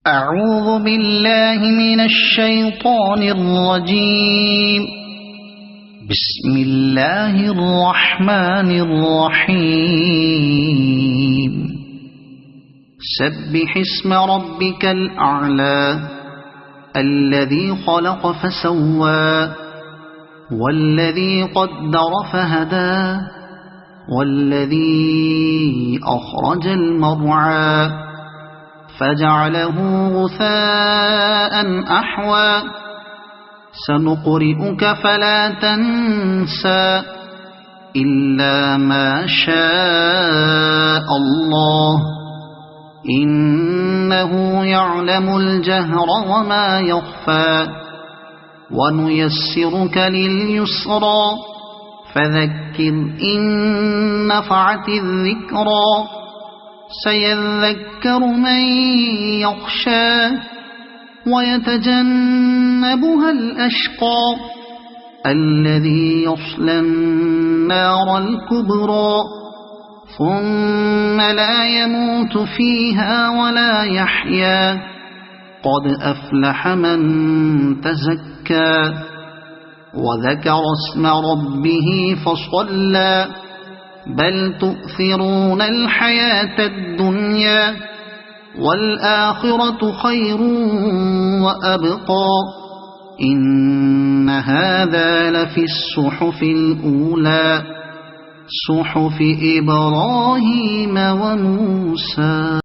أعوذ بالله من الشيطان الرجيم. بسم الله الرحمن الرحيم. سبح اسم ربك الأعلى الذي خلق فسوى والذي قدر فهدى والذي أخرج المرعى فجعله غثاء أحوى سنقرئك فلا تنسى إلا ما شاء الله إنه يعلم الجهر وما يخفى ونيسرك لليسرى فذكر إن نفعت الذكرى سيذكر من يخشى ويتجنبها الأشقى الذي يصلى النار الكبرى ثم لا يموت فيها ولا يحيا قد أفلح من تزكى وذكر اسم ربه فصلى بل تؤثرون الحياة الدنيا والآخرة خير وأبقى إن هذا لفي الصحف الأولى صحف إبراهيم وموسى.